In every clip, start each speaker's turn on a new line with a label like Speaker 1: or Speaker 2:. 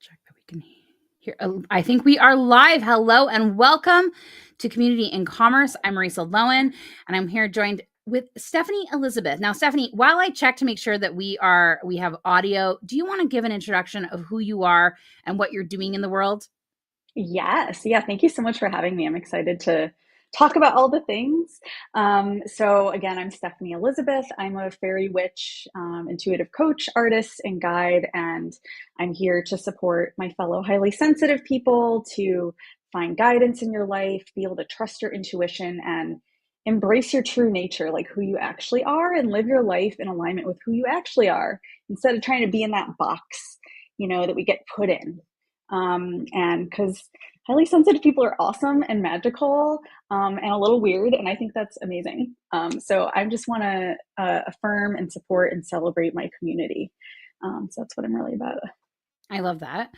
Speaker 1: check that we can hear. I think we are live. Hello and welcome to Community in Commerce. I'm Marissa Lowen, and I'm here joined with Stephanie Elizabeth. Now, Stephanie, while I check to make sure that we have audio, do you want to give an introduction of who you are and what you're doing in the world?
Speaker 2: Yes. Yeah. Thank you so much for having me. I'm excited to talk about all the things. So, again, I'm Stephanie Elizabeth. I'm a fairy witch, intuitive coach, artist, and guide. And I'm here to support my fellow highly sensitive people to find guidance in your life, be able to trust your intuition, and embrace your true nature, like who you actually are, and live your life in alignment with who you actually are instead of trying to be in that box, that we get put in. And because highly sensitive people are awesome and magical, and a little weird, and I think that's amazing. So I just want to affirm and support and celebrate my community. So that's what I'm really about.
Speaker 1: I love that.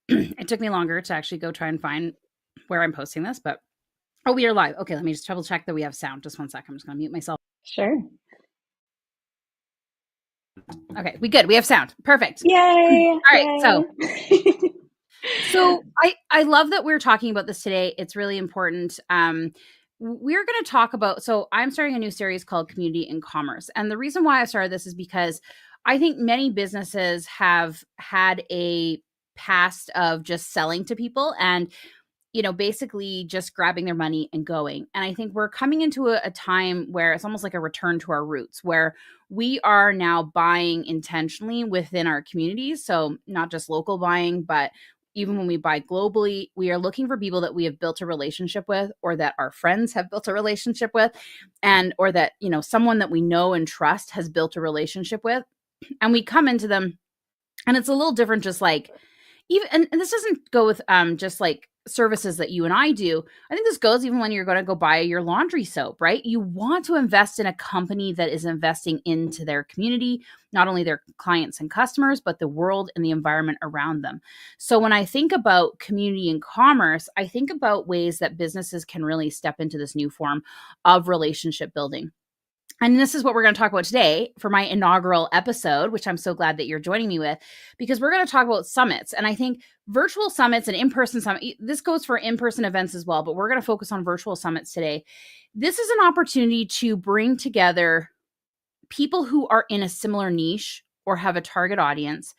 Speaker 1: It took me longer to actually go try and find where I'm posting this, but we are live. Okay, let me just double check that we have sound. Just one second. I'm just going to mute myself.
Speaker 2: Sure.
Speaker 1: Okay, we good. We have sound. Perfect.
Speaker 2: Yay!
Speaker 1: All right.
Speaker 2: Yay.
Speaker 1: So I love that we're talking about this today. It's really important. We're going to talk about, so I'm starting a new series called Community in Commerce. And the reason why I started this is because I think many businesses have had a past of just selling to people and, basically just grabbing their money and going. And I think we're coming into a time where it's almost like a return to our roots, where we are now buying intentionally within our communities. So not just local buying, but even when we buy globally, we are looking for people that we have built a relationship with, or that our friends have built a relationship with, and or that, someone that we know and trust has built a relationship with. And we come into them, and it's a little different, just like even, and this doesn't go with just like services that you and I do. I think this goes even when you're going to go buy your laundry soap, right? You want to invest in a company that is investing into their community, not only their clients and customers, but the world and the environment around them. So when I think about community and commerce, I think about ways that businesses can really step into this new form of relationship building. And this is what we're going to talk about today for my inaugural episode, which I'm so glad that you're joining me with, because we're going to talk about summits. And I think virtual summits and in-person summits, this goes for in-person events as well, but we're going to focus on virtual summits today. This is an opportunity to bring together people who are in a similar niche or have a target audience,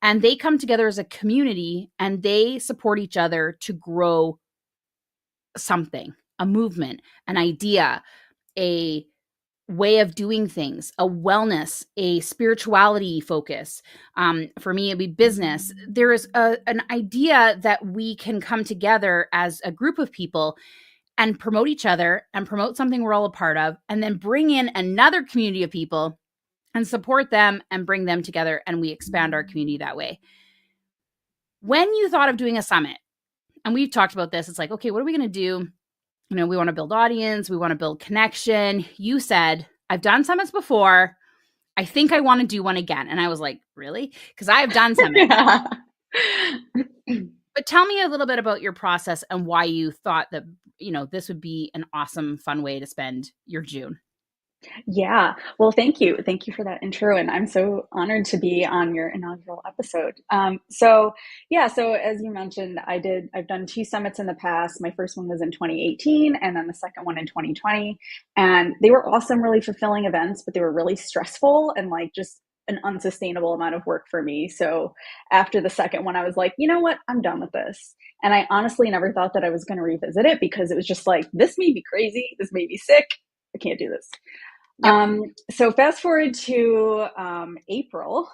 Speaker 1: and they come together as a community and they support each other to grow something, a movement, an idea, a way of doing things, a wellness, a spirituality focus. For me, it'd be business. There is an idea that we can come together as a group of people and promote each other and promote something we're all a part of, and then bring in another community of people and support them and bring them together, and we expand our community that way. When you thought of doing a summit, and we've talked about this, it's like, okay, what are we going to do? We want to build audience. We want to build connection. You said, I've done summits before. I think I want to do one again. And I was like, really? Because I have done summits.
Speaker 2: Yeah.
Speaker 1: But tell me a little bit about your process and why you thought that, this would be an awesome, fun way to spend your June.
Speaker 2: Yeah. Well, thank you. Thank you for that intro. And I'm so honored to be on your inaugural episode. So as you mentioned, I've done 2 summits in the past. My first one was in 2018 and then the second one in 2020. And they were awesome, really fulfilling events, but they were really stressful and like just an unsustainable amount of work for me. So after the second one, I was like, you know what? I'm done with this. And I honestly never thought that I was going to revisit it because it was just like, this made me crazy. This made me sick. I can't do this.
Speaker 1: Yep.
Speaker 2: So fast forward to April,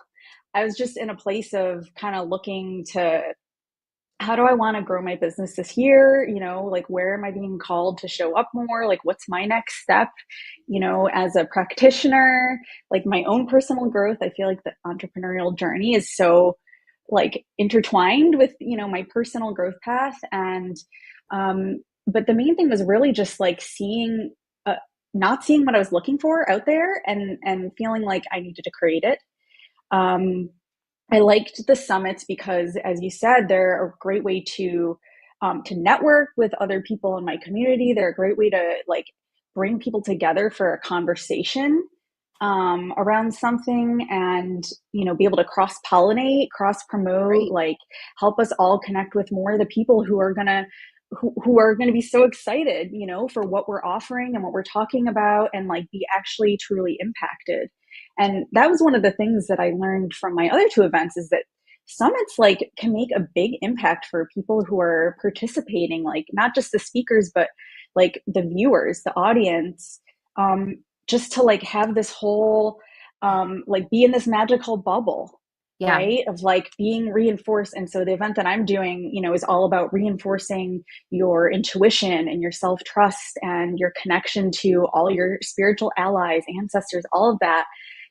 Speaker 2: I was just in a place of kind of looking to how do I want to grow my business this year? Like where am I being called to show up more? Like what's my next step, as a practitioner, like my own personal growth. I feel like the entrepreneurial journey is so like intertwined with, my personal growth path. And, but the main thing was really just like not seeing what I was looking for out there and feeling like I needed to create it. I liked the summits because, as you said, they're a great way to network with other people in my community. They're a great way to like bring people together for a conversation around something, and be able to cross pollinate, cross promote,
Speaker 1: Right.
Speaker 2: like help us all connect with more of the people who are gonna be so excited, for what we're offering and what we're talking about, and like be actually truly impacted. And that was one of the things that I learned from my other two events, is that summits like can make a big impact for people who are participating, like not just the speakers, but like the viewers, the audience, um, just to like have this whole like be in this magical bubble,
Speaker 1: Yeah.
Speaker 2: right, of like being reinforced. And so the event that I'm doing, is all about reinforcing your intuition and your self-trust and your connection to all your spiritual allies, ancestors, all of that,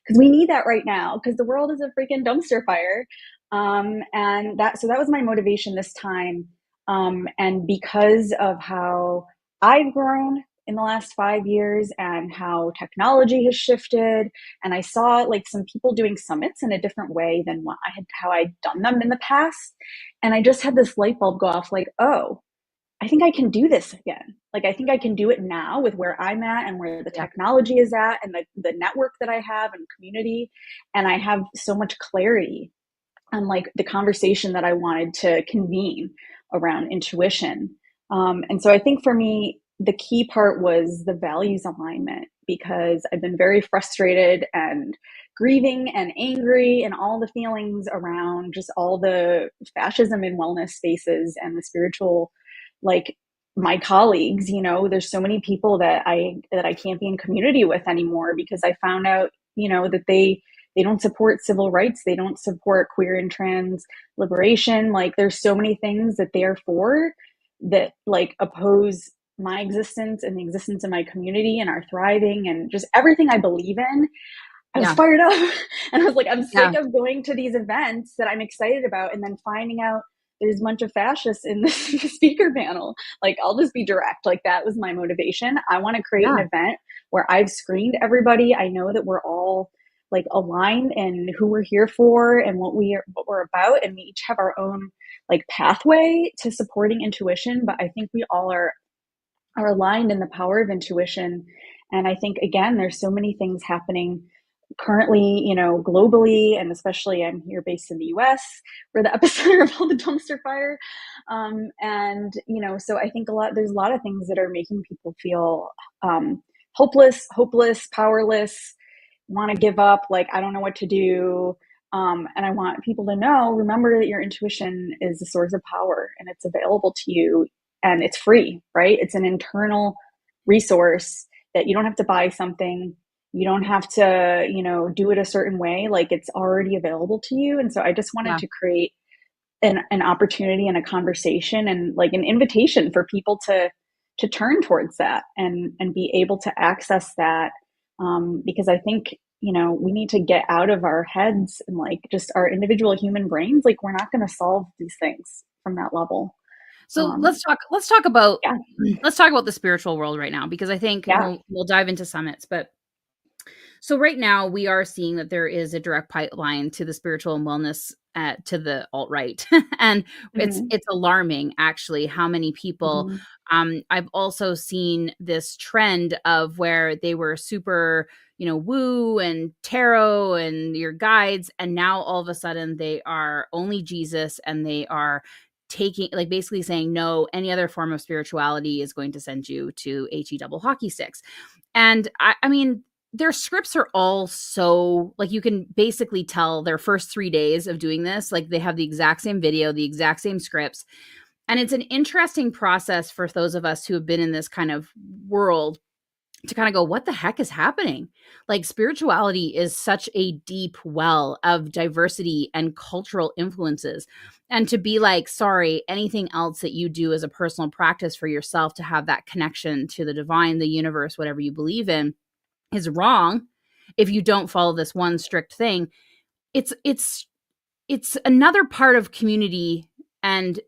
Speaker 2: because we need that right now, because the world is a freaking dumpster fire. And that was my motivation this time. And because of how I've grown in the last 5 years and how technology has shifted, and I saw like some people doing summits in a different way than how I'd done them in the past, and I just had this light bulb go off, like, oh, I think I can do this again. Like, I think I can do it now with where I'm at and where the
Speaker 1: Yeah.
Speaker 2: technology is at, and the network that I have and community. And I have so much clarity on like the conversation that I wanted to convene around intuition. And so I think for me, the key part was the values alignment, because I've been very frustrated and grieving and angry and all the feelings around just all the fascism in wellness spaces and the spiritual, like my colleagues, there's so many people that I can't be in community with anymore, because I found out, that they don't support civil rights, they don't support queer and trans liberation. Like, there's so many things that they're for that like oppose my existence and the existence of my community and our thriving and just everything I believe in. I was
Speaker 1: Yeah.
Speaker 2: fired up and I was like, I'm
Speaker 1: Yeah.
Speaker 2: sick of going to these events that I'm excited about and then finding out there's a bunch of fascists in the speaker panel. Like, I'll just be direct. Like, that was my motivation. I want to create an
Speaker 1: Yeah.
Speaker 2: event where I've screened everybody. I know that we're all like aligned and who we're here for and what we're about, and we each have our own like pathway to supporting intuition. But I think we all are aligned in the power of intuition. And I think, again, there's so many things happening currently, globally, and especially I'm here based in the US. We're the epicenter of all the dumpster fire. And, so I think there's a lot of things that are making people feel hopeless, powerless, want to give up, like, I don't know what to do. And I want people to know, remember that your intuition is a source of power and it's available to you, and it's free, right? It's an internal resource that you don't have to buy something. You don't have to, do it a certain way. Like, it's already available to you. And so I just wanted
Speaker 1: Yeah.
Speaker 2: to create an opportunity and a conversation and like an invitation for people to turn towards that and be able to access that. Because I think, we need to get out of our heads and like just our individual human brains. Like, we're not going to solve these things from that level.
Speaker 1: So
Speaker 2: Um, yeah,
Speaker 1: let's talk about the spiritual world right now, because I think
Speaker 2: yeah.
Speaker 1: we'll dive into summits. But so right now we are seeing that there is a direct pipeline to the spiritual and wellness, to the alt right, and
Speaker 2: Mm-hmm.
Speaker 1: it's alarming actually how many people.
Speaker 2: Mm-hmm.
Speaker 1: I've also seen this trend of where they were super, woo and tarot and your guides, and now all of a sudden they are only Jesus, and they are taking, like, basically saying no, any other form of spirituality is going to send you to he double hockey sticks. And I mean, their scripts are all so, like, you can basically tell their first 3 days of doing this, like, they have the exact same video, the exact same scripts. And it's an interesting process for those of us who have been in this kind of world to kind of go, what the heck is happening? Like, spirituality is such a deep well of diversity and cultural influences. And to be like, sorry, anything else that you do as a personal practice for yourself to have that connection to the divine, the universe, whatever you believe in, is wrong if you don't follow this one strict thing. It's another part of community, and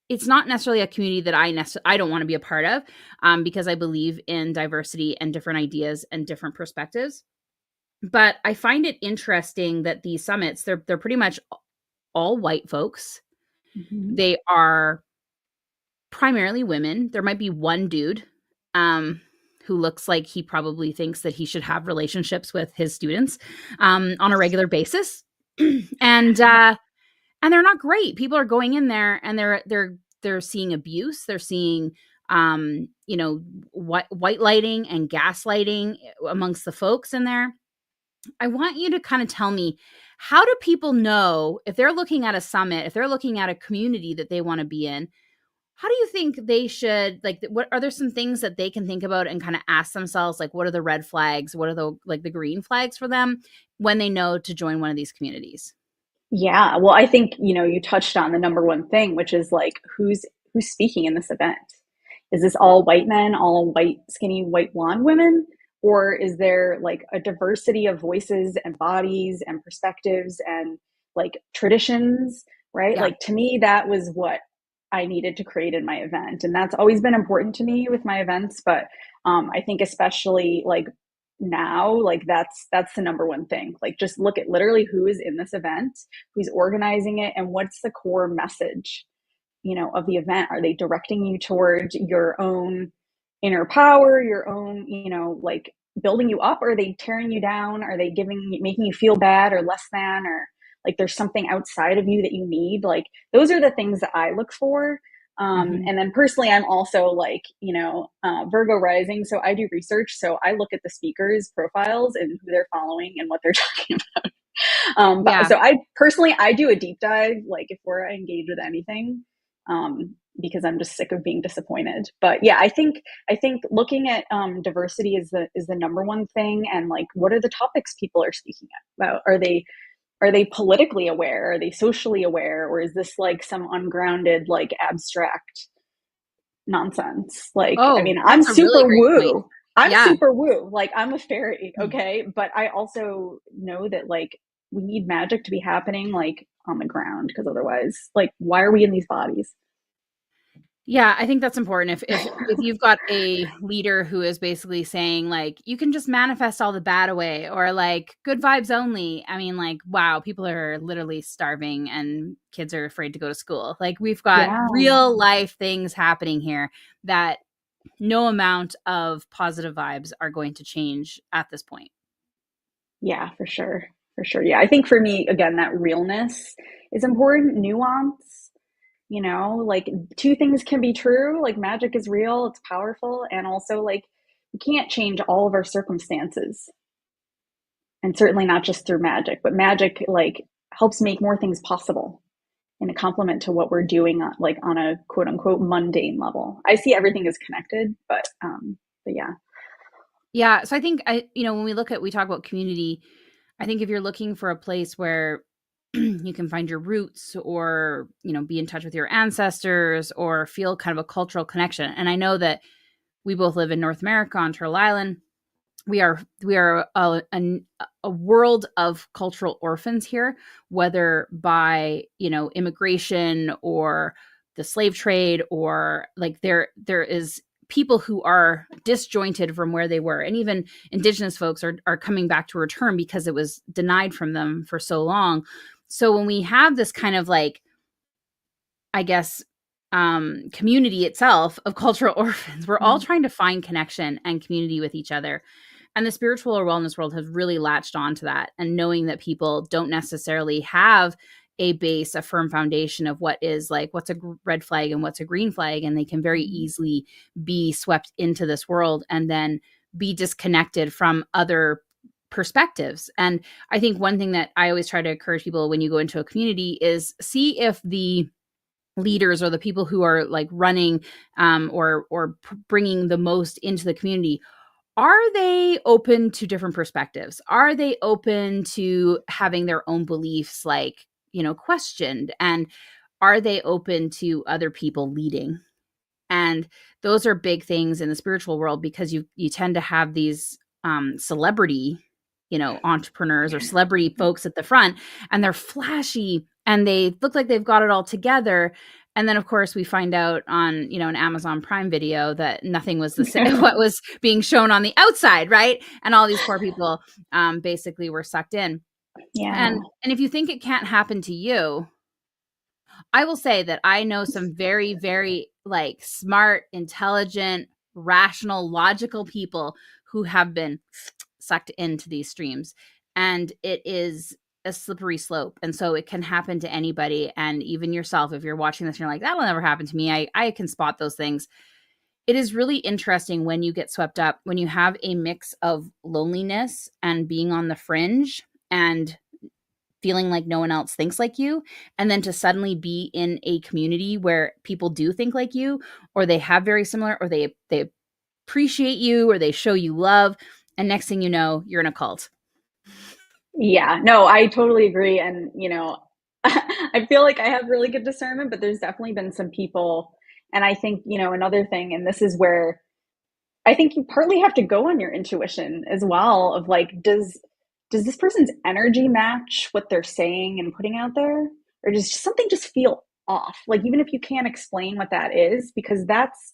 Speaker 1: it's not necessarily a community that I don't want to be a part of, because I believe in diversity and different ideas and different perspectives. But I find it interesting that these summits, they're pretty much all white folks.
Speaker 2: Mm-hmm.
Speaker 1: They are primarily women. There might be one dude. Um, who looks like he probably thinks that he should have relationships with his students on a regular basis. and and they're not great. People are going in there and they're seeing abuse. They're seeing white lighting and gaslighting amongst the folks in there. I want you to kind of tell me, how do people know if they're looking at a summit, if they're looking at a community that they want to be in? How do you think they should, like, what are there some things that they can think about and kind of ask themselves, like, what are the red flags? What are the green flags for them when they know to join one of these communities?
Speaker 2: Yeah, well, I think, you touched on the number one thing, which is like who's speaking in this event. Is this all white men, all white, skinny, white blonde women? Or is there like a diversity of voices and bodies and perspectives and like traditions, right?
Speaker 1: Yeah.
Speaker 2: Like to me, that was what I needed to create in my event. And that's always been important to me with my events. But I think especially like now, like that's the number one thing. Like just look at literally who is in this event, who's organizing it, and what's the core message, of the event. Are they directing you towards your own inner power, your own, like building you up? Or are they tearing you down? Are they making you feel bad or less than, or like there's something outside of you that you need? Like those are the things that I look for.
Speaker 1: Hmm.
Speaker 2: And then personally, I'm also like, Virgo rising. So I do research. So I look at the speakers' profiles and who they're following and what they're talking about. But
Speaker 1: Yeah.
Speaker 2: so I do a deep dive, like if we're engaged with anything, because I'm just sick of being disappointed. But yeah, I think looking at diversity is the number one thing, and like what are the topics people are speaking about? Are they politically aware? Are they socially aware? Or is this like some ungrounded, like abstract nonsense? Like, I
Speaker 1: Oh,
Speaker 2: mean, I'm
Speaker 1: that's a really
Speaker 2: super
Speaker 1: great point.
Speaker 2: woo. I'm
Speaker 1: Yeah.
Speaker 2: super woo. Like, I'm a fairy, okay? But I also know that, like, we need magic to be happening, like, on the ground, because otherwise, like, why are we in these bodies?
Speaker 1: Yeah, I think that's important. If you've got a leader who is basically saying like you can just manifest all the bad away or like good vibes only. I mean, like, wow, people are literally starving and kids are afraid to go to school. Like we've got
Speaker 2: Yeah.
Speaker 1: real life things happening here that no amount of positive vibes are going to change at this point.
Speaker 2: Yeah, for sure. For sure. Yeah. I think for me, again, that realness is important, nuance. Like two things can be true. Like magic is real, it's powerful. And also, like, we can't change all of our circumstances. And certainly not just through magic, but magic, like, helps make more things possible in a complement to what we're doing, like on a quote unquote mundane level. I see everything is connected, but yeah.
Speaker 1: Yeah, so I think when we talk about community, I think if you're looking for a place where you can find your roots or, be in touch with your ancestors or feel kind of a cultural connection. And I know that we both live in North America on Turtle Island. We are a world of cultural orphans here, whether by, immigration or the slave trade, or like there is people who are disjointed from where they were, and even indigenous folks are coming back to return because it was denied from them for so long. So when we have this kind of like, I guess, community itself of cultural orphans, we're all
Speaker 2: Mm.
Speaker 1: trying to find connection and community with each other. And the spiritual or wellness world has really latched onto that, and knowing that people don't necessarily have a base, a firm foundation of what's a red flag and what's a green flag. And they can very
Speaker 2: Mm.
Speaker 1: easily be swept into this world and then be disconnected from other perspectives. And I think one thing that I always try to encourage people when you go into a community is see if the leaders or the people who are like running or bringing the most into the community, are they open to different perspectives? Are they open to having their own beliefs, like, questioned? And are they open to other people leading? And those are big things in the spiritual world, because you tend to have these celebrity, entrepreneurs or celebrity folks at the front, and they're flashy and they look like they've got it all together. And then, of course, we find out on, an Amazon Prime video that nothing was the same, what was being shown on the outside, right? And all these poor people basically were sucked in.
Speaker 2: Yeah.
Speaker 1: And if you think it can't happen to you, I will say that I know some very, very like smart, intelligent, rational, logical people who have been sucked into these streams. And it is a slippery slope. And so it can happen to anybody. And even yourself, if you're watching this and you're like, that'll never happen to me, I can spot those things. It is really interesting when you get swept up, when you have a mix of loneliness and being on the fringe and feeling like no one else thinks like you, and then to suddenly be in a community where people do think like you, or they have very similar, or they appreciate you, or they show you love, and next thing you know, you're in a cult.
Speaker 2: Yeah, no, I totally agree. And, I feel like I have really good discernment, but there's definitely been some people. And I think, another thing, and this is where I think you partly have to go on your intuition as well of like, does this person's energy match what they're saying and putting out there? Or does something just feel off? Like, even if you can't explain what that is, because that's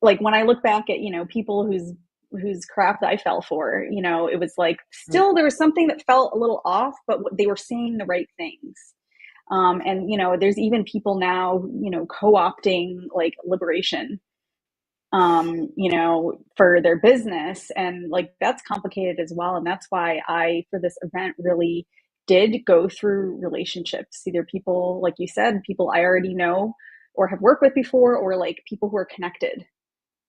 Speaker 2: like when I look back at, people whose crap that I fell for, it was like still there was something that felt a little off, but they were saying the right things. And there's even people now, co-opting like liberation, for their business, and like that's complicated as well. And that's why I, for this event, really did go through relationships, either people, like you said, people I already know or have worked with before, or like people who are connected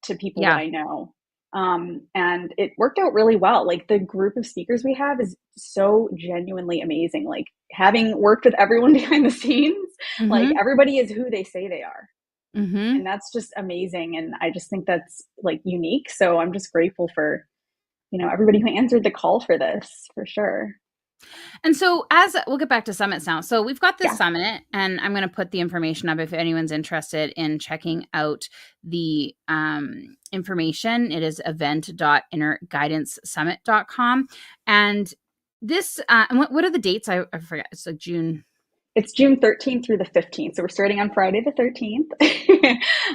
Speaker 2: to people that
Speaker 1: Yeah.
Speaker 2: I know. And it worked out really well. Like the group of speakers we have is so genuinely amazing. Like having worked with everyone behind the scenes, like
Speaker 1: Mm-hmm.
Speaker 2: everybody is who they say they are.
Speaker 1: Mm-hmm.
Speaker 2: And that's just amazing. And I just think that's like unique. So I'm just grateful for, everybody who answered the call for this, for sure.
Speaker 1: And so, as we'll get back to summits now. So, we've got this
Speaker 2: Yeah.
Speaker 1: summit, and I'm going to put the information up if anyone's interested in checking out the information. It is event.innerguidancesummit.com. And this, and what are the dates? I forget. It's like June.
Speaker 2: It's June 13th through the 15th. So we're starting on Friday the 13th.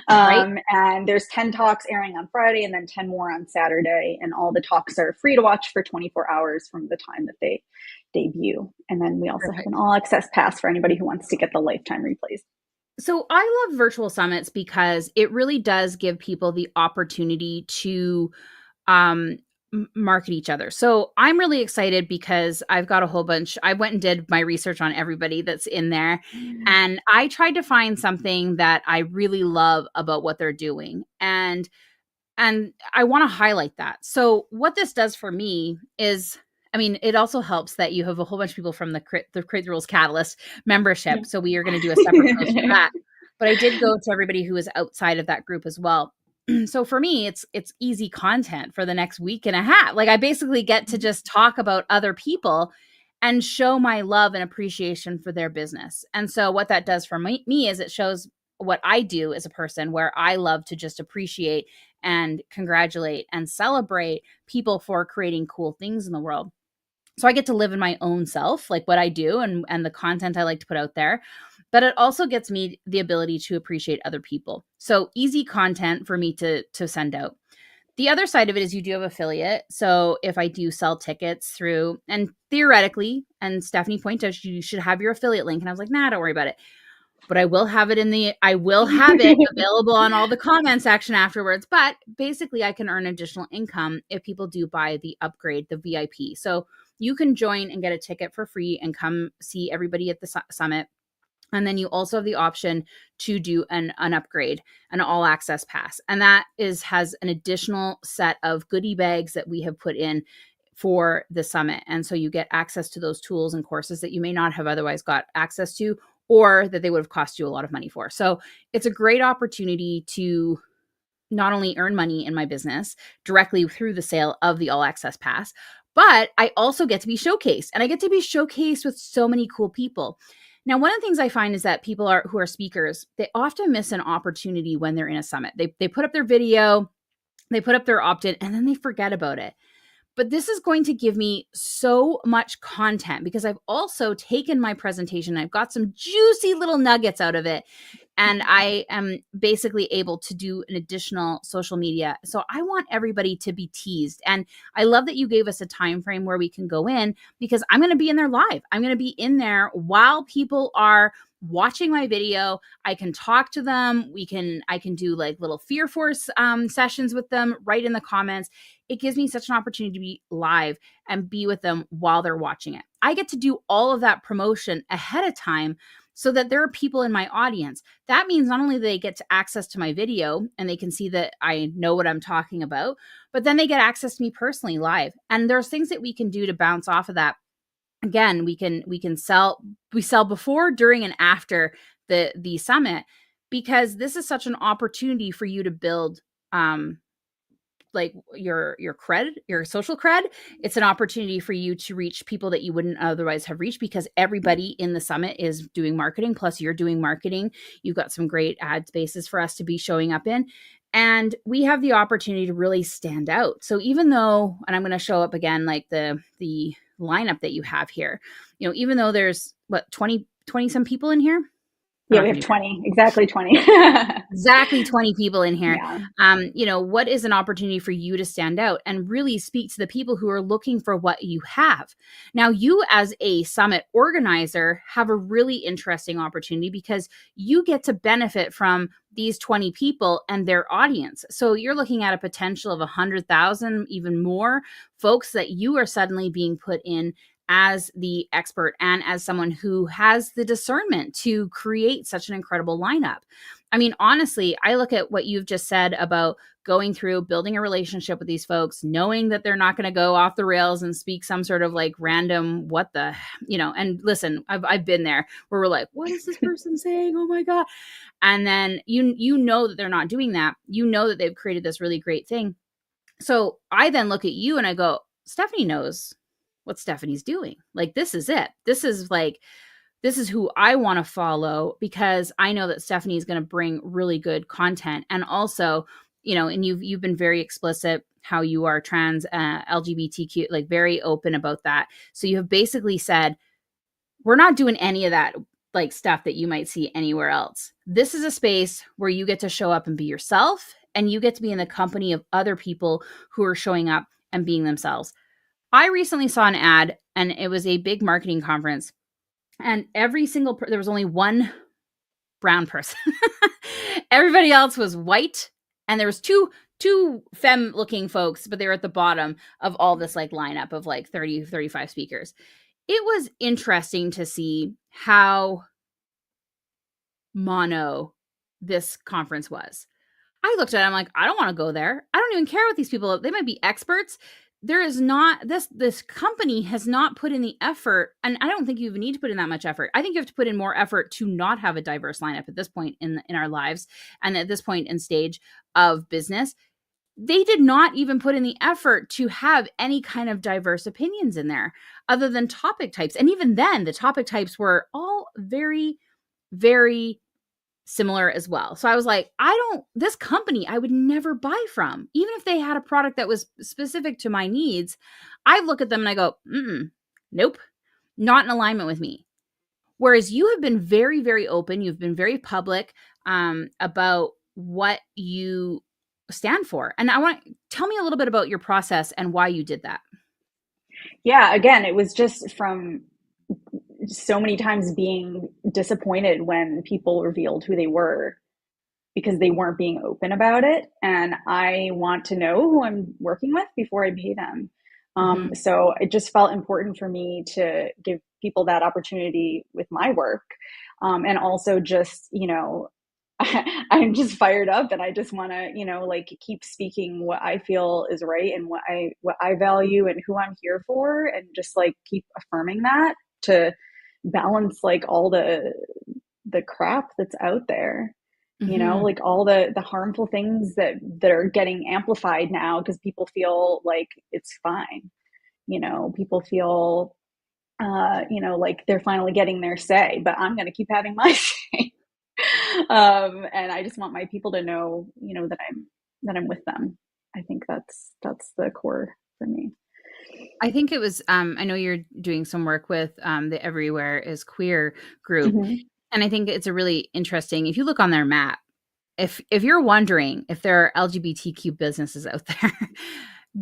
Speaker 1: Right?
Speaker 2: And there's 10 talks airing on Friday and then 10 more on Saturday. And all the talks are free to watch for 24 hours from the time that they debut. And then we also have an
Speaker 1: Perfect.
Speaker 2: all access pass for anybody who wants to get the lifetime replays.
Speaker 1: So I love virtual summits because it really does give people the opportunity to um market each other. So I'm really excited because I've got a whole bunch. I went and did my research on everybody that's in there, and I tried to find something that I really love about what they're doing. And I want to highlight that. So what this does for me is, I mean, it also helps that you have a whole bunch of people from the Create the Rules Catalyst membership. So we are going to do a separate post for
Speaker 2: Yeah.
Speaker 1: that. But I did go to everybody who is outside of that group as well. So for me, it's easy content for the next week and a half. Like I basically get to just talk about other people and show my love and appreciation for their business. And so what that does for me is it shows what I do as a person, where I love to just appreciate and congratulate and celebrate people for creating cool things in the world. So I get to live in my own self, like what I do and the content I like to put out there. But it also gets me the ability to appreciate other people. So easy content for me to send out. The other side of it is you do have affiliate. So if I do sell tickets through, and theoretically, and Stephanie pointed out, you should have your affiliate link. And I was like, nah, don't worry about it. But I will have it available on all the comment section afterwards. But basically, I can earn additional income if people do buy the upgrade, the VIP. So you can join and get a ticket for free and come see everybody at the summit. And then you also have the option to do an upgrade, an all access pass. And that has an additional set of goodie bags that we have put in for the summit. And so you get access to those tools and courses that you may not have otherwise got access to, or that they would have cost you a lot of money for. So it's a great opportunity to not only earn money in my business directly through the sale of the all access pass, but I also get to be showcased, and I get to be showcased with so many cool people. Now, one of the things I find is that people who are speakers, they often miss an opportunity when they're in a summit. They put up their video, they put up their opt-in, and then they forget about it. But this is going to give me so much content because I've also taken my presentation. I've got some juicy little nuggets out of it. And I am basically able to do an additional social media. So I want everybody to be teased. And I love that you gave us a time frame where we can go in, because I'm going to be in there live. I'm going to be in there while people are watching my video. I can talk to them. I can do like little Fear Force sessions with them right in the comments. It gives me such an opportunity to be live and be with them while they're watching it. I get to do all of that promotion ahead of time so that there are people in my audience. That means not only do they get to access to my video and they can see that I know what I'm talking about, but then they get access to me personally live. And there's things that we can do to bounce off of that. Again, we sell before, during, and after the summit, because this is such an opportunity for you to build like your cred, your social cred. It's an opportunity for you to reach people that you wouldn't otherwise have reached, because everybody in the summit is doing marketing, plus you're doing marketing. You've got some great ad spaces for us to be showing up in, and we have the opportunity to really stand out. So even though, and I'm going to show up again, like the lineup that you have here, even though there's what, 20 some people in here.
Speaker 2: Yeah, we have 20, exactly 20.
Speaker 1: Exactly 20 people in here.
Speaker 2: Yeah.
Speaker 1: What is an opportunity for you to stand out and really speak to the people who are looking for what you have? Now, you as a summit organizer have a really interesting opportunity, because you get to benefit from these 20 people and their audience. So you're looking at a potential of 100,000, even more folks that you are suddenly being put in as the expert and as someone who has the discernment to create such an incredible lineup. I mean, honestly, I look at what you've just said about going through building a relationship with these folks, knowing that they're not going to go off the rails and speak some sort of like random, and listen, I've been there where we're like, what is this person saying? Oh my God. And then you know that they're not doing that. You know that they've created this really great thing. So I then look at you and I go, Stephanie knows what Stephanie's doing. Like, this is it. This is who I want to follow, because I know that Stephanie is going to bring really good content. And also, and you've been very explicit how you are trans, LGBTQ, like very open about that. So you have basically said, we're not doing any of that like stuff that you might see anywhere else. This is a space where you get to show up and be yourself, and you get to be in the company of other people who are showing up and being themselves. I recently saw an ad, and it was a big marketing conference, and there was only one brown person. Everybody else was white, and there was two femme looking folks, but they were at the bottom of all this like lineup of like 30, 35 speakers. It was interesting to see how mono this conference was. I looked at it, I'm like, I don't want to go there. I don't even care what these people, they might be experts. There is not, this company has not put in the effort, and I don't think you even need to put in that much effort. I think you have to put in more effort to not have a diverse lineup at this point in our lives, and at this point in stage of business. They did not even put in the effort to have any kind of diverse opinions in there other than topic types. And even then, the topic types were all very, very similar as well. So I was like, this company I would never buy from. Even if they had a product that was specific to my needs, I look at them and I go, nope, not in alignment with me. Whereas you have been very, very open. You've been very public about what you stand for. And tell me a little bit about your process and why you did that.
Speaker 2: Yeah, again, it was just from so many times being disappointed when people revealed who they were because they weren't being open about it. And I want to know who I'm working with before I pay them. So it just felt important for me to give people that opportunity with my work. And also just, I'm just fired up, and I just want to, like keep speaking what I feel is right and what I value and who I'm here for, and just like keep affirming that to balance like all the crap that's out there. Like all the harmful things that are getting amplified now because people feel like it's fine. People feel like they're finally getting their say, but I'm going to keep having my say. And I just want my people to know, that I'm with them. I think that's the core for me.
Speaker 1: I think it was, I know you're doing some work with the Everywhere is Queer group.
Speaker 2: Mm-hmm.
Speaker 1: And I think it's a really interesting, if you look on their map, if you're wondering if there are LGBTQ businesses out there,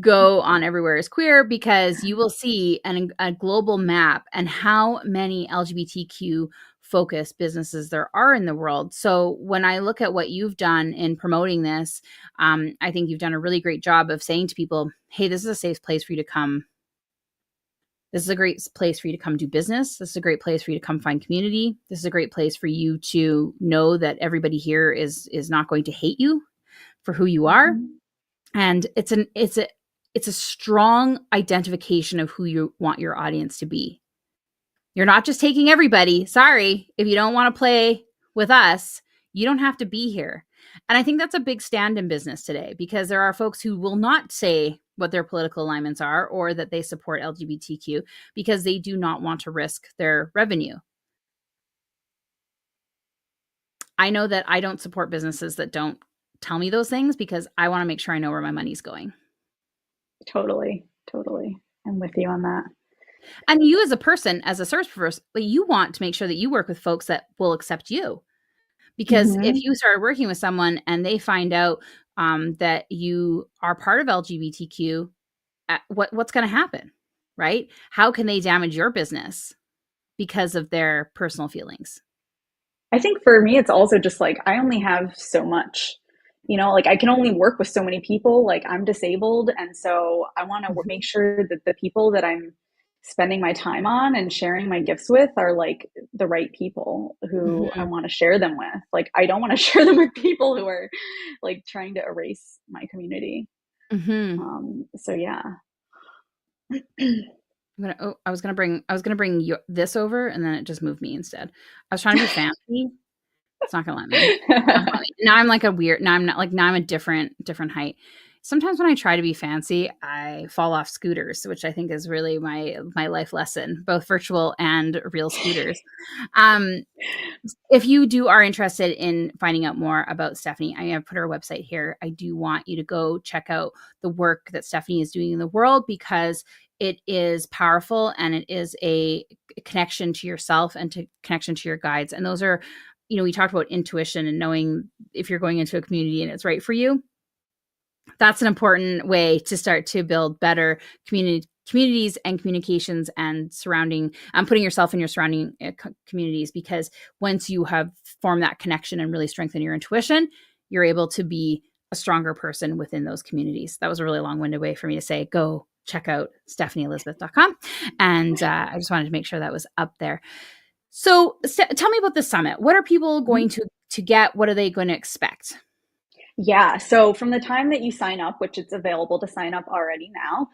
Speaker 1: go on Everywhere is Queer, because you will see a global map and how many LGBTQ focused businesses there are in the world. So when I look at what you've done in promoting this, I think you've done a really great job of saying to people, hey, this is a safe place for you to come. This is a great place for you to come do business. This is a great place for you to come find community. This is a great place for you to know that everybody here is not going to hate you for who you are.
Speaker 2: Mhm.
Speaker 1: And it's a strong identification of who you want your audience to be. You're not just taking everybody. Sorry, if you don't want to play with us, you don't have to be here. And I think that's a big stand in business today, because there are folks who will not say what their political alignments are or that they support LGBTQ because they do not want to risk their revenue. I know that I don't support businesses that don't tell me those things because I want to make sure I know where my money's going.
Speaker 2: Totally, totally. I'm with you on that.
Speaker 1: And you as a person, as a service provider, you want to make sure that you work with folks that will accept you. Because if
Speaker 2: Mhm.
Speaker 1: you start working with someone and they find out that you are part of LGBTQ, what's going to happen, right? How can they damage your business because of their personal feelings?
Speaker 2: I think for me, it's also just like I only have so much, like I can only work with so many people. Like I'm disabled. And so I want to make
Speaker 1: Mhm.
Speaker 2: sure that the people that I'm spending my time on and sharing my gifts with are like the right people who I
Speaker 1: Mhm.
Speaker 2: want to share them with. Like I don't want to share them with people who are like trying to erase my community.
Speaker 1: Mhm.
Speaker 2: So yeah.
Speaker 1: I was gonna bring this over, and then it just moved me instead. I was trying to be fancy. It's not gonna let me. It's not gonna let me. Now I'm like a weird. Now I'm not like. Now I'm a different height. Sometimes when I try to be fancy, I fall off scooters, which I think is really my life lesson, both virtual and real scooters. Um, if you are interested in finding out more about Stephanie, I have put her website here. I do want you to go check out the work that Stephanie is doing in the world, because it is powerful and it is a connection to yourself and to connection to your guides. And those are, we talked about intuition and knowing if you're going into a community and it's right for you. That's an important way to start to build better communities and communications and surrounding putting yourself in your surrounding communities, because once you have formed that connection and really strengthen your intuition, you're able to be a stronger person within those communities. That was a really long-winded way for me to say go check out stephanieelizabeth.com, and I just wanted to make sure that was up there. So tell me about the summit. What are people going to get? What are they going to expect?
Speaker 2: Yeah. So from the time that you sign up, which it's available to sign up already now,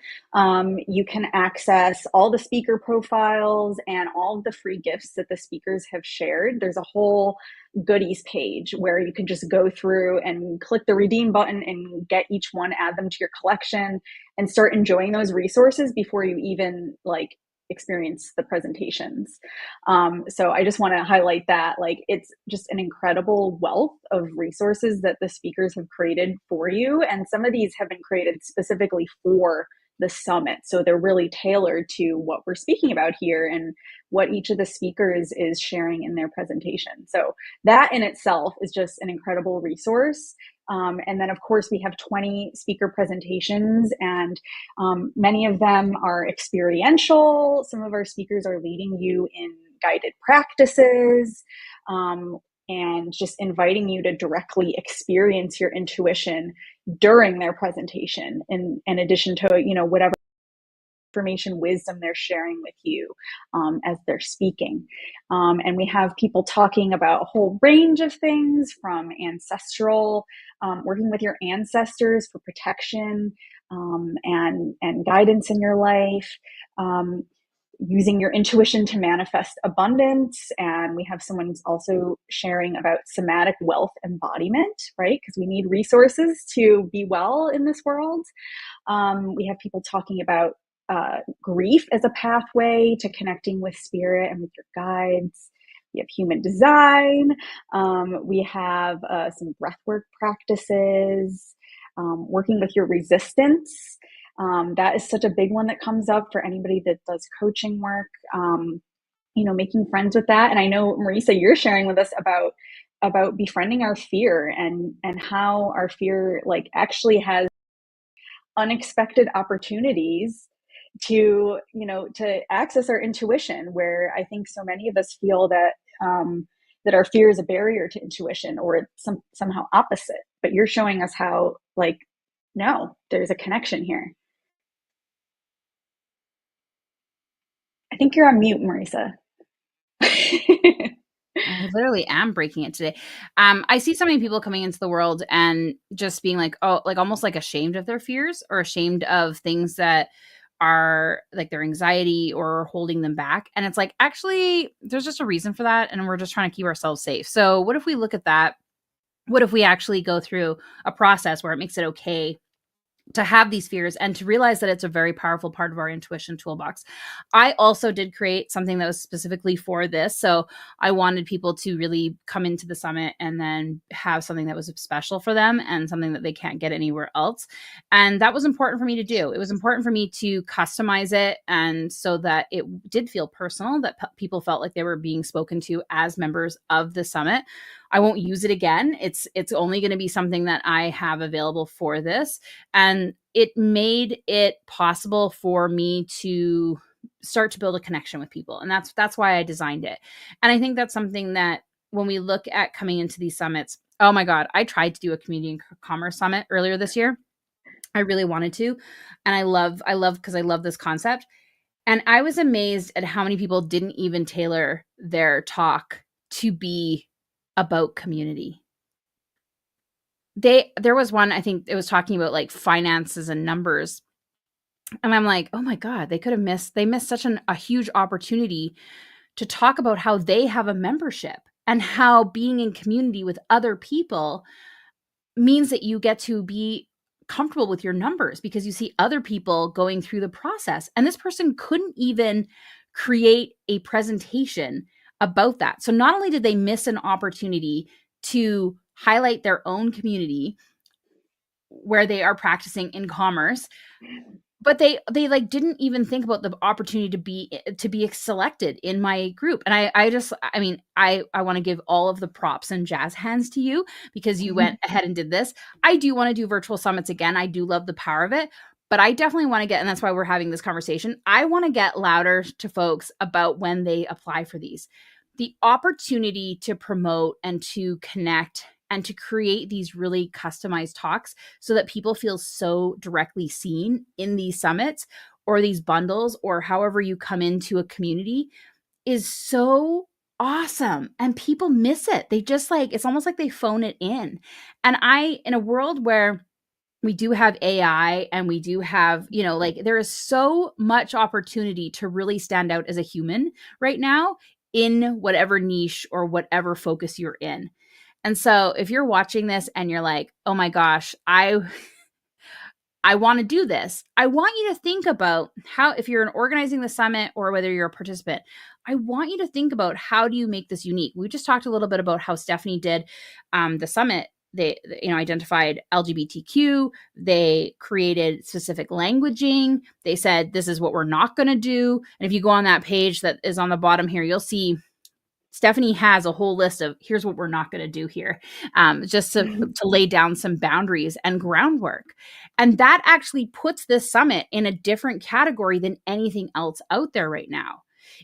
Speaker 2: you can access all the speaker profiles and all of the free gifts that the speakers have shared. There's a whole goodies page where you can just go through and click the redeem button and get each one, add them to your collection, and start enjoying those resources before you even like experience the presentations. So I just want to highlight that like it's just an incredible wealth of resources that the speakers have created for you. And some of these have been created specifically for the summit. So they're really tailored to what we're speaking about here and what each of the speakers is sharing in their presentation. So that in itself is just an incredible resource. And then, of course, we have 20 speaker presentations, and many of them are experiential. Some of our speakers are leading you in guided practices, and just inviting you to directly experience your intuition during their presentation, in addition to whatever information, wisdom they're sharing with you as they're speaking. And we have people talking about a whole range of things from ancestral, working with your ancestors for protection and guidance in your life. Using your intuition to manifest abundance. And we have someone also sharing about somatic wealth embodiment, right? Because we need resources to be well in this world. We have people talking about grief as a pathway to connecting with spirit and with your guides. We have human design. We have some breathwork practices, working with your resistance. That is such a big one that comes up for anybody that does coaching work. Making friends with that. And I know, Marissa, you're sharing with us about befriending our fear and how our fear like actually has unexpected opportunities to access our intuition, where I think so many of us feel that that our fear is a barrier to intuition, or it's somehow opposite. But you're showing us how, like, no, there's a connection here. I think you're on mute, Marisa.
Speaker 1: I literally am breaking it today. I see so many people coming into the world and just being like, oh, like almost like ashamed of their fears or ashamed of things that are like their anxiety or holding them back. And it's like, actually, there's just a reason for that. And we're just trying to keep ourselves safe. So, what if we look at that? What if we actually go through a process where it makes it okay to have these fears and to realize that it's a very powerful part of our intuition toolbox? I also did create something that was specifically for this. So I wanted people to really come into the summit and then have something that was special for them and something that they can't get anywhere else. And that was important for me to do. It was important for me to customize it, and so that it did feel personal, that people felt like they were being spoken to as members of the summit. I won't use it again. It's only going to be something that I have available for this. And it made it possible for me to start to build a connection with people. And that's why I designed it. And I think that's something that when we look at coming into these summits, oh my God, I tried to do a community and commerce summit earlier this year. I really wanted to. And because I love this concept. And I was amazed at how many people didn't even tailor their talk to be about community. There was one, I think it was talking about like finances and numbers. And I'm like, oh my God, they missed such a huge opportunity to talk about how they have a membership and how being in community with other people means that you get to be comfortable with your numbers because you see other people going through the process. And this person couldn't even create a presentation about that. So not only did they miss an opportunity to highlight their own community where they are practicing in commerce, but they like didn't even think about the opportunity to be selected in my group. And I want to give all of the props and jazz hands to you because you went ahead and did this. I do want to do virtual summits again. I do love the power of it, but I definitely want to get, and that's why we're having this conversation, I want to get louder to folks about when they apply for these. The opportunity to promote and to connect and to create these really customized talks so that people feel so directly seen in these summits or these bundles or however you come into a community is so awesome. And people miss it. They just like, it's almost like they phone it in. And in a world where we do have AI and we do have, like there is so much opportunity to really stand out as a human right now in whatever niche or whatever focus you're in. And so if you're watching this and you're like, oh my gosh, I want to do this, I want you to think about how, if you're organizing the summit or whether you're a participant, I want you to think about how do you make this unique? We just talked a little bit about how Stephanie did the summit. They identified LGBTQ. They created specific languaging. They said, this is what we're not going to do. And if you go on that page that is on the bottom here, you'll see Stephanie has a whole list of here's what we're not going to do here, just to lay down some boundaries and groundwork. And that actually puts this summit in a different category than anything else out there right now.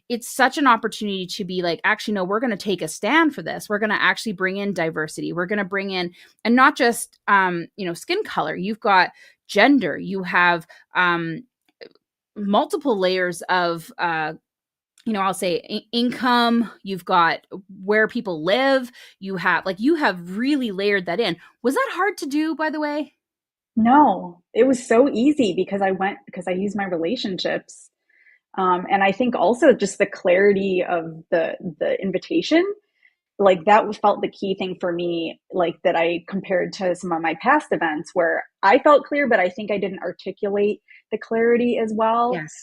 Speaker 1: It's such an opportunity to be like, actually, no, we're going to take a stand for this. We're going to actually bring in diversity. We're going to bring in, and not just, skin color. You've got gender. You have multiple layers of I'll say income, you've got where people live, you have really layered that in. Was that hard to do, by the way?
Speaker 2: No, it was so easy because I use my relationships. And I think also just the clarity of the invitation, like that felt the key thing for me, like that I compared to some of my past events where I felt clear, but I think I didn't articulate the clarity as well,
Speaker 1: Yes.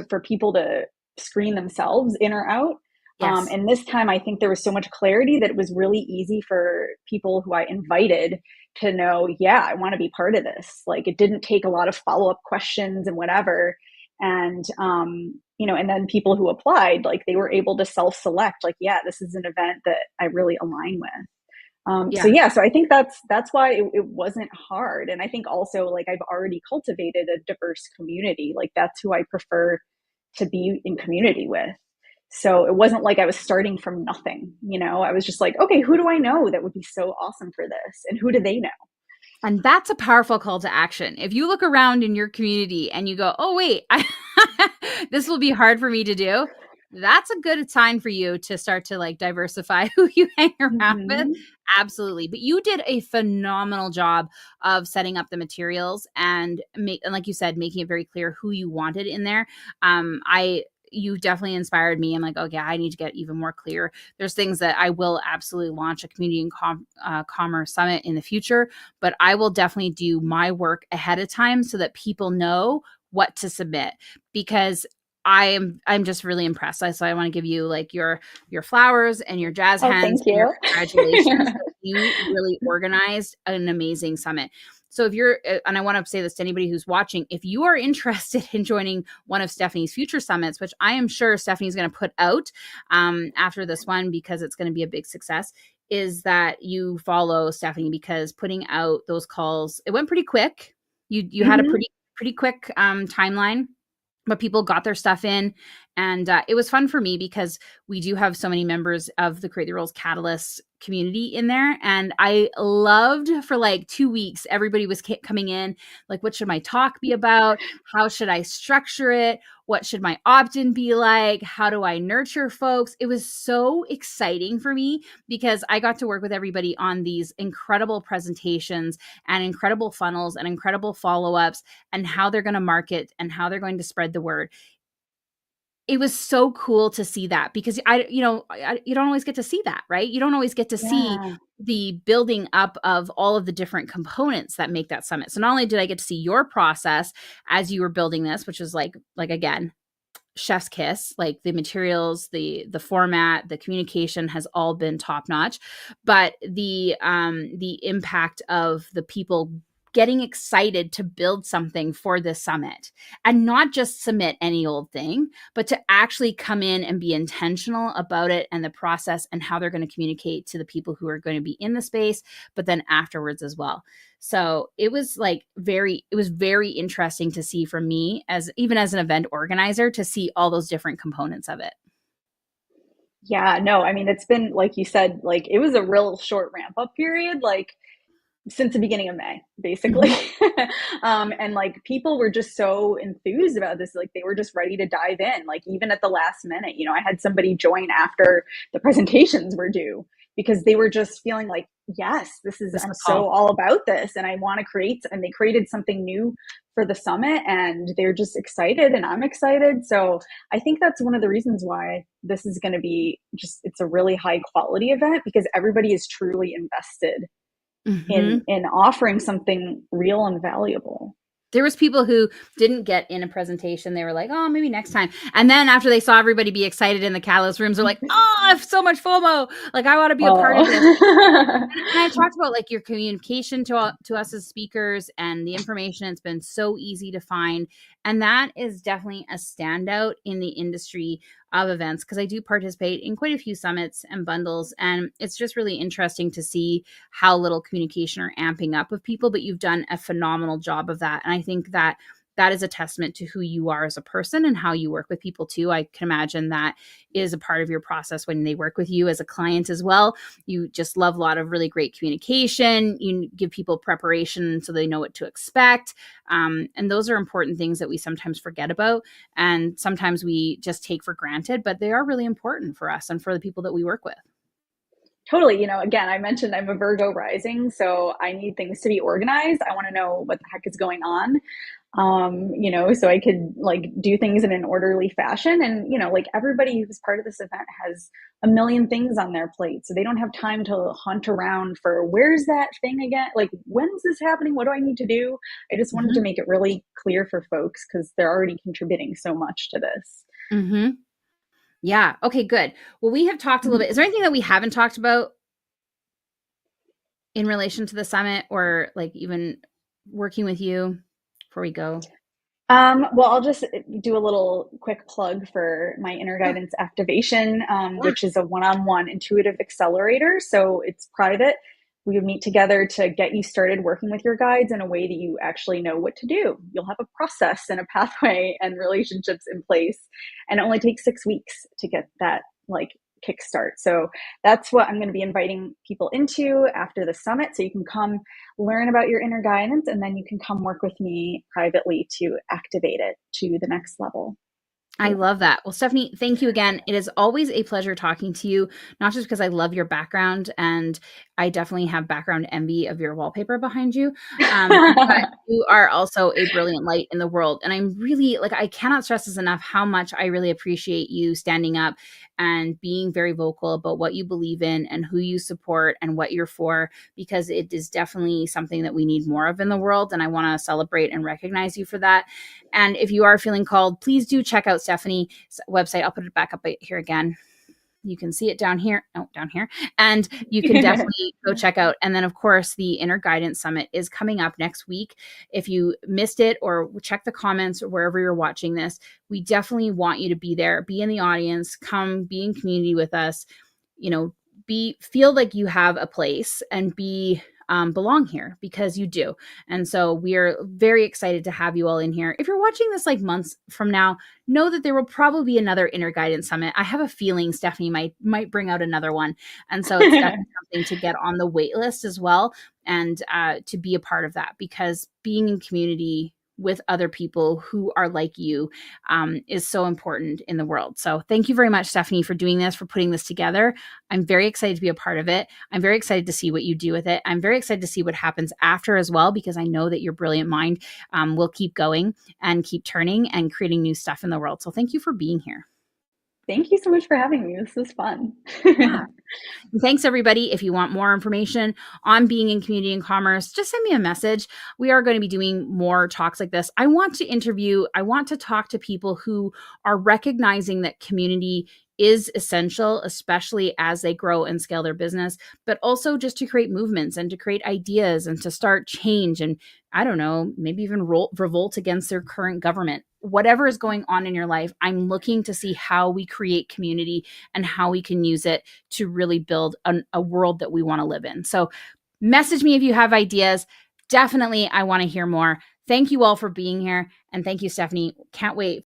Speaker 2: for people to screen themselves in or out.
Speaker 1: Yes.
Speaker 2: And this time I think there was so much clarity that it was really easy for people who I invited to know, yeah, I want to be part of this. Like it didn't take a lot of follow-up questions and whatever. And and then people who applied, like they were able to self-select, like, yeah, this is an event that I really align with.
Speaker 1: Yeah.
Speaker 2: So I think that's why it wasn't hard. And I think also like I've already cultivated a diverse community. Like that's who I prefer to be in community with. So it wasn't like I was starting from nothing, you know. I was just like, okay, who do I know that would be so awesome for this? And who do they know?
Speaker 1: And that's a powerful call to action. If you look around in your community and you go, oh, wait, this will be hard for me to do, that's a good sign for you to start to like diversify who you hang around with.
Speaker 2: Mm-hmm.
Speaker 1: Absolutely. But you did a phenomenal job of setting up the materials and and like you said, making it very clear who you wanted in there. You definitely inspired me. I'm like, oh yeah, I need to get even more clear. There's things that I will absolutely launch a community and commerce summit in the future, but I will definitely do my work ahead of time so that people know what to submit, because I'm just really impressed. So I want to give you like your flowers and your jazz
Speaker 2: Oh,
Speaker 1: hands
Speaker 2: thank
Speaker 1: and your
Speaker 2: you.
Speaker 1: congratulations. You really organized an amazing summit. So if you're, and I want to say this to anybody who's watching, if you are interested in joining one of Stephanie's future summits, which I am sure Stephanie's going to put out after this one because it's going to be a big success, is that you follow Stephanie, because putting out those calls, it went pretty quick. You had a
Speaker 2: Mm-hmm.
Speaker 1: pretty quick timeline, but people got their stuff in, and it was fun for me because we do have so many members of the Create the Rules Catalyst community in there, and I loved for like 2 weeks everybody was coming in like, what should my talk be about, how should I structure it, what should my opt-in be like, how do I nurture folks. It was so exciting for me because I got to work with everybody on these incredible presentations and incredible funnels and incredible follow-ups and how they're going to market and how they're going to spread the word. It was so cool to see that, because you don't always get to see that, right? You don't always get to see
Speaker 2: Yeah.
Speaker 1: the building up of all of the different components that make that summit. So not only did I get to see your process as you were building this, which is like again, chef's kiss, like the materials, the format, the communication has all been top notch, but the impact of the people getting excited to build something for this summit and not just submit any old thing, but to actually come in and be intentional about it and the process and how they're going to communicate to the people who are going to be in the space, but then afterwards as well. So it was very interesting to see, from me as even as an event organizer, to see all those different components of it.
Speaker 2: Yeah, no, I mean, it's been, like you said, like it was a real short ramp up period, like since the beginning of May, basically.
Speaker 1: Mm-hmm.
Speaker 2: And like people were just so enthused about this, like they were just ready to dive in, like even at the last minute. You know, I had somebody join after the presentations were due because they were just feeling like, yes, this is,
Speaker 1: This
Speaker 2: I'm
Speaker 1: the
Speaker 2: so
Speaker 1: call.
Speaker 2: all about this and I want to create, and they created something new for the summit and they're just excited and I'm excited. So I think that's one of the reasons why this is going to be just, it's a really high quality event because everybody is truly invested
Speaker 1: Mm-hmm.
Speaker 2: in offering something real and valuable.
Speaker 1: There was people who didn't get in a presentation. They were like, oh, maybe next time. And then after they saw everybody be excited in the catalyst rooms, they're like, oh, I have so much FOMO. Like, I want to be a part of this.
Speaker 2: Oh.
Speaker 1: And I talked about like your communication to us as speakers and the information. It's been so easy to find. And that is definitely a standout in the industry of events, because I do participate in quite a few summits and bundles. And it's just really interesting to see how little communication are amping up with people. But you've done a phenomenal job of that. And I think that that is a testament to who you are as a person and how you work with people too. I can imagine that is a part of your process when they work with you as a client as well. You just love a lot of really great communication. You give people preparation so they know what to expect. And those are important things that we sometimes forget about. And sometimes we just take for granted, but they are really important for us and for the people that we work with.
Speaker 2: Totally. You know, again, I mentioned I'm a Virgo rising, so I need things to be organized. I want to know what the heck is going on. You know, so I could like do things in an orderly fashion. And, you know, like everybody who's part of this event has a million things on their plate. So they don't have time to hunt around for where's that thing again? Like, when's this happening? What do I need to do? I just wanted to
Speaker 1: Mm-hmm.
Speaker 2: make it really clear for folks because they're already contributing so much to this.
Speaker 1: Mm-hmm. Yeah. Okay, good. Well, we have talked a little bit. Is there anything that we haven't talked about in relation to the summit, or like even working with you before we go?
Speaker 2: Well, I'll just do a little quick plug for my inner
Speaker 1: Yeah.
Speaker 2: guidance activation,
Speaker 1: Yeah.
Speaker 2: which is a one-on-one intuitive accelerator. So it's private. we would meet together to get you started working with your guides in a way that you actually know what to do. You'll have a process and a pathway and relationships in place. And it only takes 6 weeks to get that like kickstart. So that's what I'm going to be inviting people into after the summit. So you can come learn about your inner guidance, and then you can come work with me privately to activate it to the next level.
Speaker 1: I love that. Well, Stephanie, thank you again. It is always a pleasure talking to you, not just because I love your background and I definitely have background envy of your wallpaper behind you, but you are also a brilliant light in the world. And I'm really like, I cannot stress this enough how much I really appreciate you standing up and being very vocal about what you believe in and who you support and what you're for, because it is definitely something that we need more of in the world. And I want to celebrate and recognize you for that. And if you are feeling called, please do check out Stephanie's website. I'll put it back up here again. You can see it down here. Oh, down here. And you can definitely go check out. And then, of course, the Inner Guidance Summit is coming up next week. If you missed it, or check the comments or wherever you're watching this, we definitely want you to be there, be in the audience, come be in community with us, feel like you have a place and belong here, because you do. And so we are very excited to have you all in here. If you're watching this like months from now, know that there will probably be another Inner Guidance Summit. I have a feeling Stephanie might bring out another one. And so it's definitely something to get on the wait list as well, and to be a part of that, because being in community with other people who are like you is so important in the world. So thank you very much, Stephanie, for doing this, for putting this together. I'm very excited to be a part of it. I'm very excited to see what you do with it. I'm very excited to see what happens after as well, because I know that your brilliant mind will keep going and keep turning and creating new stuff in the world. So thank you for being here.
Speaker 2: Thank you so much for having me. This was fun.
Speaker 1: Yeah. Thanks, everybody. If you want more information on being in community and commerce, just send me a message. We are going to be doing more talks like this. I want to talk to people who are recognizing that community is essential, especially as they grow and scale their business, but also just to create movements and to create ideas and to start change. And I don't know, maybe even revolt against their current government. Whatever is going on in your life, I'm looking to see how we create community and how we can use it to really build a world that we want to live in. So message me if you have ideas. Definitely, I want to hear more. Thank you all for being here. And thank you, Stephanie. Can't wait